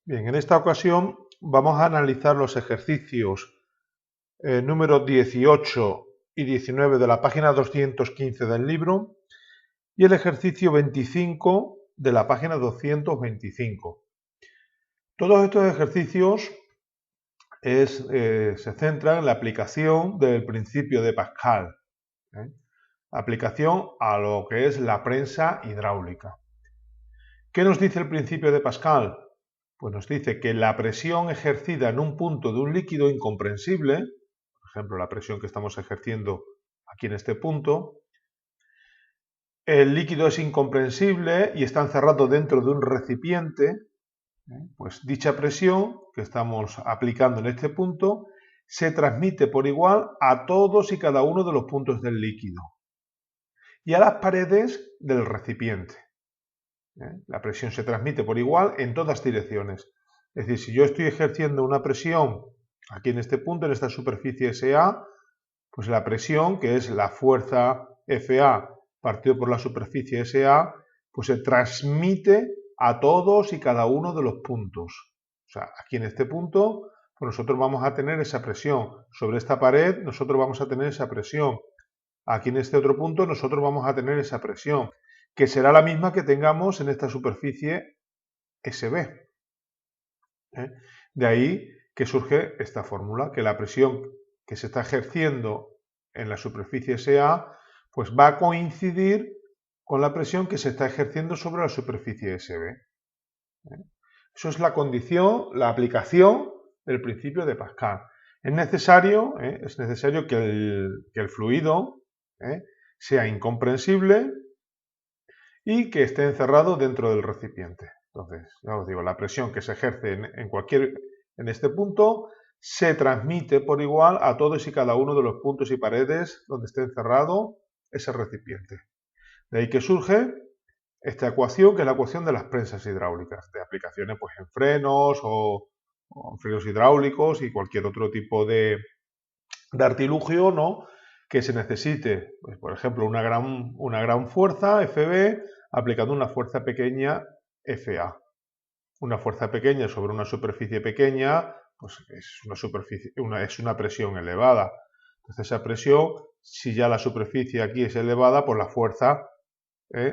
Bien, en esta ocasión vamos a analizar los ejercicios número 18 y 19 de la página 215 del libro y el ejercicio 25 de la página 225. Todos estos ejercicios se centran en la aplicación del principio de Pascal, aplicación a lo que es la prensa hidráulica. ¿Qué nos dice el principio de Pascal? Pues nos dice que la presión ejercida en un punto de un líquido incomprensible, por ejemplo, la presión que estamos ejerciendo aquí en este punto, el líquido es incomprensible y está encerrado dentro de un recipiente, pues dicha presión que estamos aplicando en este punto se transmite por igual a todos y cada uno de los puntos del líquido y a las paredes del recipiente. La presión se transmite por igual en todas direcciones. Es decir, si yo estoy ejerciendo una presión aquí en este punto, en esta superficie SA, pues la presión, que es la fuerza FA partido por la superficie SA, pues se transmite a todos y cada uno de los puntos. O sea, aquí en este punto, pues nosotros vamos a tener esa presión. Sobre esta pared, nosotros vamos a tener esa presión. Aquí en este otro punto, nosotros vamos a tener esa presión, que será la misma que tengamos en esta superficie SB. De ahí que surge esta fórmula, que la presión que se está ejerciendo en la superficie SA pues va a coincidir con la presión que se está ejerciendo sobre la superficie SB. Eso es la condición, la aplicación del principio de Pascal. Es necesario que el fluido sea incomprensible y que esté encerrado dentro del recipiente. Entonces, ya os digo, la presión que se ejerce en este punto se transmite por igual a todos y cada uno de los puntos y paredes donde esté encerrado ese recipiente. De ahí que surge esta ecuación, que es la ecuación de las prensas hidráulicas, de aplicaciones pues, en frenos o en frenos hidráulicos y cualquier otro tipo de artilugio, ¿no?, que se necesite, pues, por ejemplo, una gran fuerza, FB, aplicando una fuerza pequeña, FA. Una fuerza pequeña sobre una superficie pequeña, pues es una presión elevada. Entonces esa presión, si ya la superficie aquí es elevada, pues la fuerza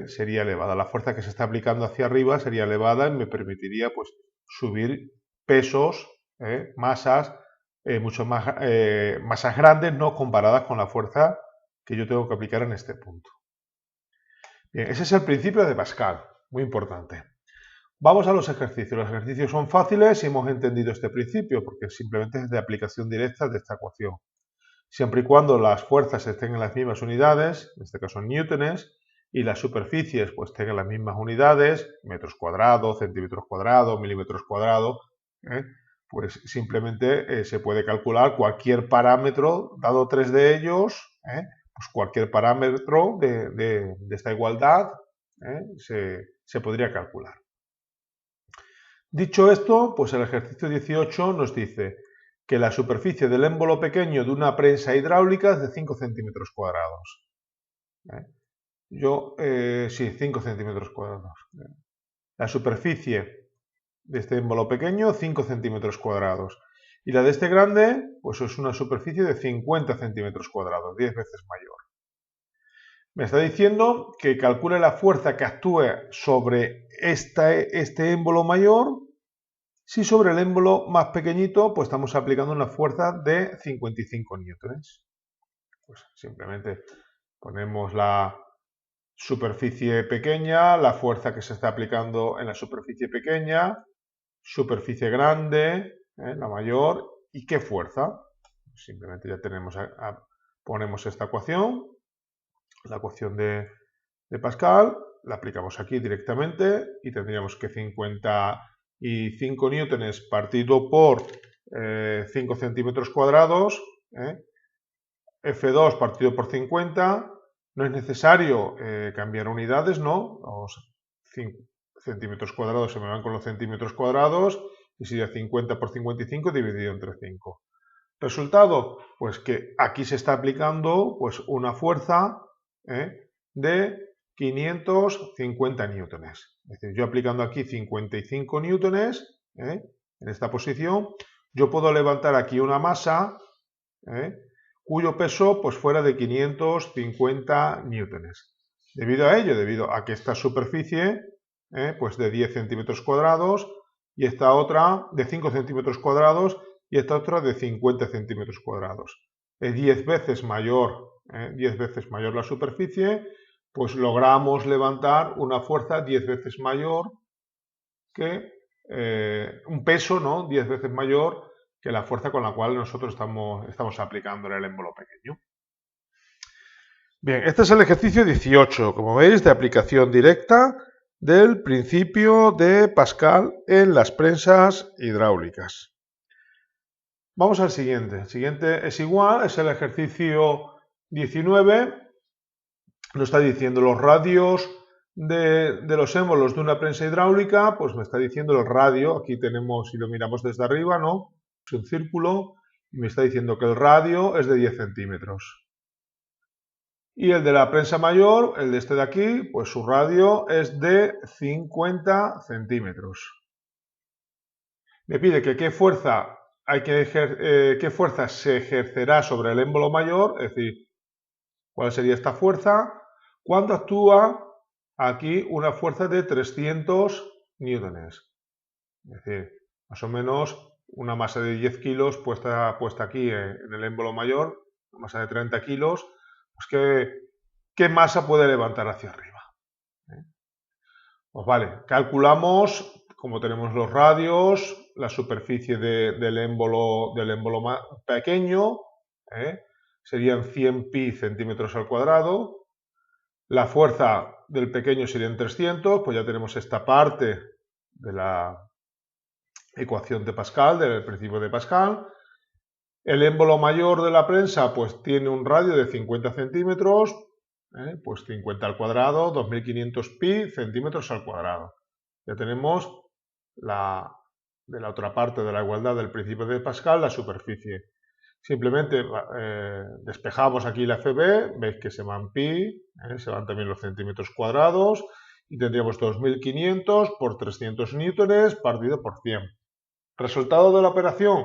sería elevada. La fuerza que se está aplicando hacia arriba sería elevada y me permitiría pues subir pesos, masas, masas grandes, no comparadas con la fuerza que yo tengo que aplicar en este punto. Bien, ese es el principio de Pascal, muy importante. Vamos a los ejercicios. Los ejercicios son fáciles si hemos entendido este principio, porque simplemente es de aplicación directa de esta ecuación. Siempre y cuando las fuerzas estén en las mismas unidades, en este caso en newtones, y las superficies pues tengan las mismas unidades, metros cuadrados, centímetros cuadrados, milímetros cuadrados, pues simplemente se puede calcular cualquier parámetro, dado 3 de ellos, pues cualquier parámetro de esta igualdad se podría calcular. Dicho esto, pues el ejercicio 18 nos dice que la superficie del émbolo pequeño de una prensa hidráulica es de 5 centímetros cuadrados. 5 centímetros cuadrados. La superficie de este émbolo pequeño, 5 centímetros cuadrados. Y la de este grande, pues es una superficie de 50 centímetros cuadrados, 10 veces mayor. Me está diciendo que calcule la fuerza que actúe sobre este émbolo mayor, si sobre el émbolo más pequeñito, pues estamos aplicando una fuerza de 55 newtones. Pues simplemente ponemos la superficie pequeña, la fuerza que se está aplicando en la superficie pequeña, superficie grande, la mayor, ¿y qué fuerza? Simplemente ya ponemos esta ecuación, la ecuación de Pascal, la aplicamos aquí directamente y tendríamos que 55 newtones partido por 5 centímetros cuadrados, F2 partido por 50, no es necesario cambiar unidades, ¿no? Los 5 centímetros cuadrados se me van con los centímetros cuadrados y sería 50 por 55 dividido entre 5. Resultado, pues que aquí se está aplicando pues, una fuerza de 550 newtones. Es decir, yo aplicando aquí 55 newtones, en esta posición, yo puedo levantar aquí una masa cuyo peso pues fuera de 550 newtones. Debido a ello, debido a que esta superficie pues de 10 centímetros cuadrados y esta otra de 5 centímetros cuadrados y esta otra de 50 centímetros cuadrados. Es 10 veces mayor la superficie, pues logramos levantar una fuerza 10 veces mayor que un peso, ¿no? 10 veces mayor que la fuerza con la cual nosotros estamos aplicando el émbolo pequeño. Bien, este es el ejercicio 18, como veis, de aplicación directa del principio de Pascal en las prensas hidráulicas. Vamos al siguiente. El siguiente es igual, es el ejercicio 19. Nos está diciendo los radios de los émbolos de una prensa hidráulica, pues me está diciendo el radio, aquí tenemos, si lo miramos desde arriba, ¿no? Es un círculo, y me está diciendo que el radio es de 10 centímetros. Y el de la prensa mayor, el de este de aquí, pues su radio es de 50 centímetros. Me pide que qué fuerza qué fuerza se ejercerá sobre el émbolo mayor, es decir, cuál sería esta fuerza, cuando actúa aquí una fuerza de 300 newtones. Es decir, más o menos una masa de 10 kilos puesta aquí en el émbolo mayor, una masa de 30 kilos, pues ¿qué masa puede levantar hacia arriba? Pues vale, calculamos, como tenemos los radios, la superficie del émbolo pequeño, serían 100 pi centímetros al cuadrado. La fuerza del pequeño serían 300, pues ya tenemos esta parte de la ecuación de Pascal, del principio de Pascal. El émbolo mayor de la prensa pues tiene un radio de 50 centímetros, pues 50 al cuadrado, 2500 pi centímetros al cuadrado. Ya tenemos de la otra parte de la igualdad del principio de Pascal, la superficie. Simplemente despejamos aquí la CB, veis que se van pi, se van también los centímetros cuadrados y tendríamos 2500 por 300 newtones partido por 100. Resultado de la operación,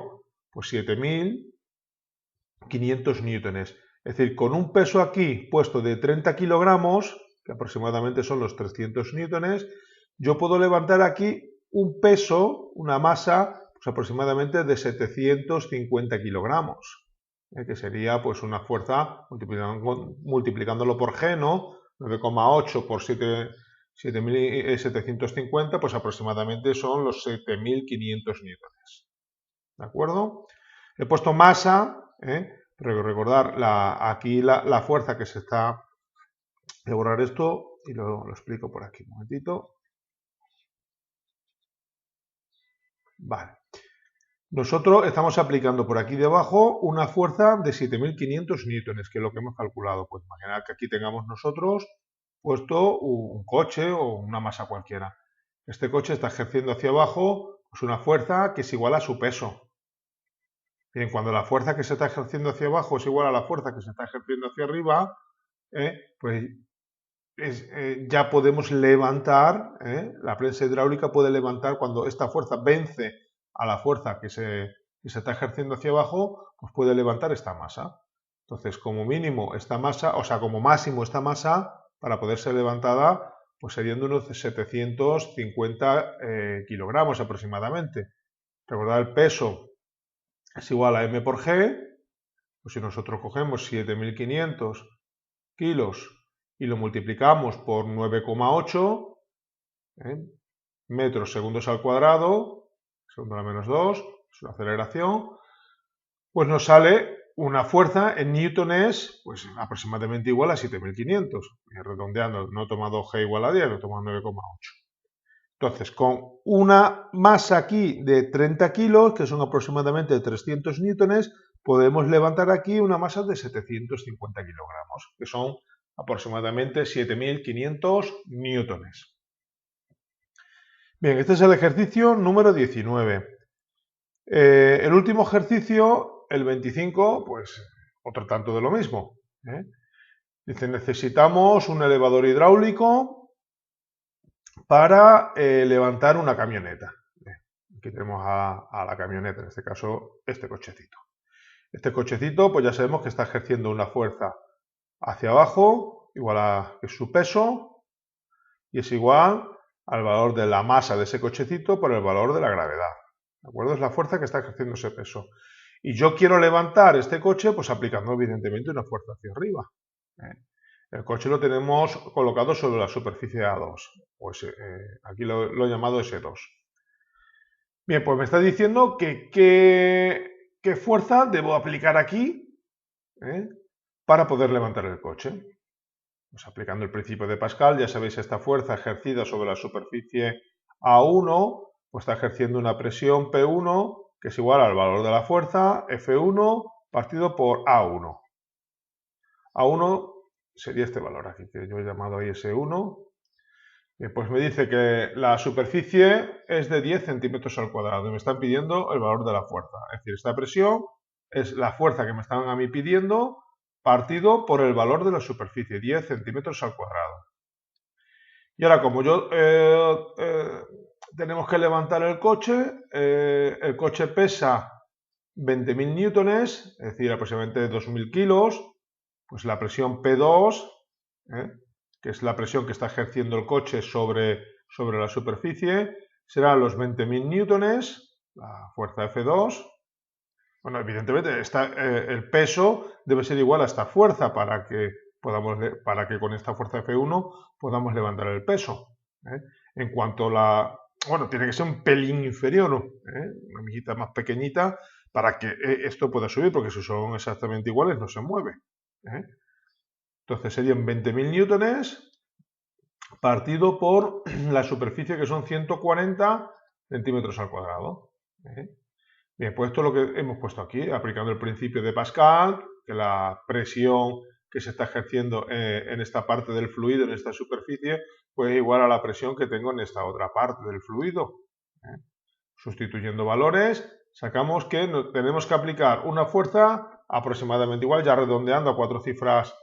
pues 7500 newtones. Es decir, con un peso aquí puesto de 30 kilogramos, que aproximadamente son los 300 newtones, yo puedo levantar aquí un peso, una masa, pues aproximadamente de 750 kilogramos, que sería pues una fuerza, multiplicándolo por G, ¿no? 9,8 por 750, pues aproximadamente son los 7500 newtones. ¿De acuerdo? He puesto masa, pero recordar aquí la fuerza que se está... Voy a borrar esto y lo explico por aquí un momentito. Vale. Nosotros estamos aplicando por aquí debajo una fuerza de 7500 newtones, que es lo que hemos calculado. Pues imaginad que aquí tengamos nosotros puesto un coche o una masa cualquiera. Este coche está ejerciendo hacia abajo pues una fuerza que es igual a su peso. Bien, cuando la fuerza que se está ejerciendo hacia abajo es igual a la fuerza que se está ejerciendo hacia arriba, pues ya podemos levantar, la prensa hidráulica puede levantar cuando esta fuerza vence a la fuerza que se está ejerciendo hacia abajo, pues puede levantar esta masa. Entonces, como mínimo esta masa, o sea, como máximo esta masa, para poder ser levantada, pues serían de unos 750 kilogramos aproximadamente. Recordad, el peso es igual a m por g, pues si nosotros cogemos 7500 kilos y lo multiplicamos por 9,8 metros segundos al cuadrado, segundo a la menos 2, es una aceleración, pues nos sale una fuerza en newtones pues aproximadamente igual a 7500. Redondeando, no he tomado G igual a 10, lo he tomado 9,8. Entonces, con una masa aquí de 30 kilos, que son aproximadamente 300 newtones, podemos levantar aquí una masa de 750 kilogramos, que son aproximadamente 7500 newtones. Bien, este es el ejercicio número 19. El último ejercicio, el 25, pues otro tanto de lo mismo. Dice, necesitamos un elevador hidráulico para levantar una camioneta. Aquí tenemos a la camioneta, en este caso este cochecito. Este cochecito, pues ya sabemos que está ejerciendo una fuerza hacia abajo, igual a su peso, y es igual al valor de la masa de ese cochecito por el valor de la gravedad. ¿De acuerdo? Es la fuerza que está ejerciendo ese peso. Y yo quiero levantar este coche, pues aplicando evidentemente una fuerza hacia arriba. El coche lo tenemos colocado sobre la superficie A2. Pues, aquí lo he llamado S2. Bien, pues me está diciendo que qué fuerza debo aplicar aquí para poder levantar el coche. Pues aplicando el principio de Pascal, ya sabéis, esta fuerza ejercida sobre la superficie A1, pues está ejerciendo una presión P1, que es igual al valor de la fuerza, F1, partido por A1. A1 sería este valor aquí, que yo he llamado ahí S1. Pues me dice que la superficie es de 10 centímetros al cuadrado y me están pidiendo el valor de la fuerza. Es decir, esta presión es la fuerza que me están a mí pidiendo partido por el valor de la superficie, 10 centímetros al cuadrado. Y ahora, como tenemos que levantar el coche pesa 20.000 newtones, es decir, aproximadamente 2.000 kilos, pues la presión P2, que es la presión que está ejerciendo el coche sobre la superficie, será los 20.000 newtones, la fuerza F2. Bueno, evidentemente el peso debe ser igual a esta fuerza para que con esta fuerza F1 podamos levantar el peso. En cuanto bueno, tiene que ser un pelín inferior, una miguita más pequeñita para que esto pueda subir, porque si son exactamente iguales no se mueve. Entonces serían 20.000 newtones partido por la superficie, que son 140 centímetros al cuadrado. Bien, pues esto es lo que hemos puesto aquí, aplicando el principio de Pascal, que la presión que se está ejerciendo en esta parte del fluido, en esta superficie, pues es igual a la presión que tengo en esta otra parte del fluido. Sustituyendo valores, sacamos que tenemos que aplicar una fuerza aproximadamente igual, ya redondeando a 4 cifras,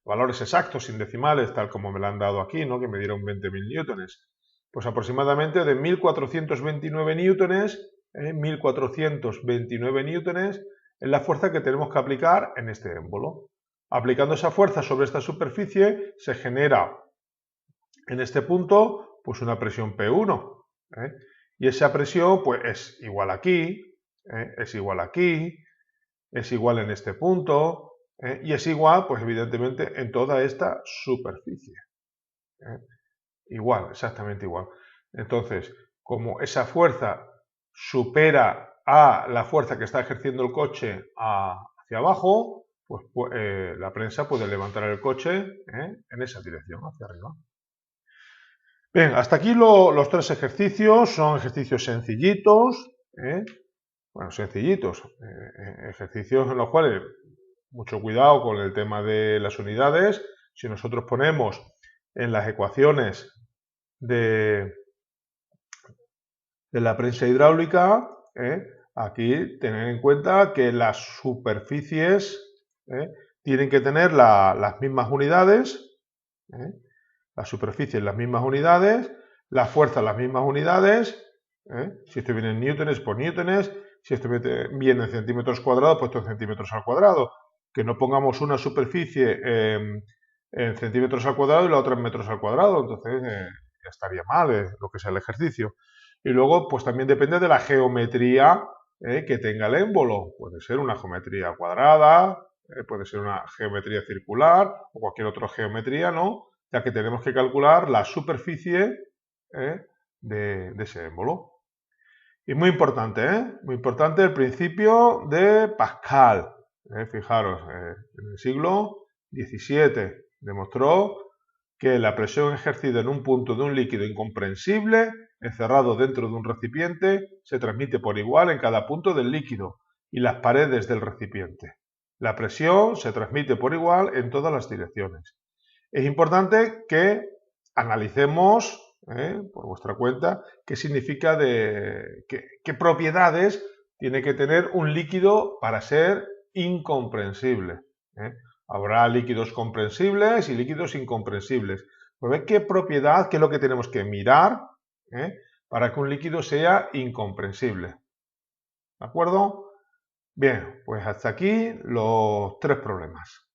valores exactos, sin decimales, tal como me lo han dado aquí, ¿no? Que me dieron 20.000 newtones. Pues aproximadamente de 1.429 newtones, 1.429 newtones es la fuerza que tenemos que aplicar en este émbolo. Aplicando esa fuerza sobre esta superficie, se genera en este punto pues una presión P1. Y esa presión pues es igual aquí, es igual aquí, es igual en este punto, y es igual, pues evidentemente, en toda esta superficie. Igual, exactamente igual. Entonces, como esa fuerza supera a la fuerza que está ejerciendo el coche hacia abajo, pues la prensa puede levantar el coche en esa dirección, hacia arriba. Bien, hasta aquí los 3 ejercicios. Son ejercicios sencillitos, bueno, sencillitos, ejercicios en los cuales mucho cuidado con el tema de las unidades. Si nosotros ponemos en las ecuaciones de la prensa hidráulica, aquí tener en cuenta que las superficies tienen que tener las mismas unidades, las superficies las mismas unidades, la fuerza las mismas unidades, si esto viene en newtones, pues newtones, si esto viene en centímetros cuadrados, pues en centímetros al cuadrado. Que no pongamos una superficie en centímetros al cuadrado y la otra en metros al cuadrado, entonces ya estaría mal lo que sea el ejercicio. Y luego, pues también depende de la geometría que tenga el émbolo. Puede ser una geometría cuadrada, puede ser una geometría circular o cualquier otra geometría, ¿no? Ya que tenemos que calcular la superficie de ese émbolo. Y muy importante, muy importante el principio de Pascal. Fijaros, en el siglo XVII demostró que la presión ejercida en un punto de un líquido incomprensible, encerrado dentro de un recipiente, se transmite por igual en cada punto del líquido y las paredes del recipiente. La presión se transmite por igual en todas las direcciones. Es importante que analicemos, por vuestra cuenta, qué significa qué propiedades tiene que tener un líquido para ser incomprensible. Habrá líquidos comprensibles y líquidos incomprensibles. Pues ver qué propiedad, qué es lo que tenemos que mirar para que un líquido sea incomprensible. ¿De acuerdo? Bien, pues hasta aquí los 3 problemas.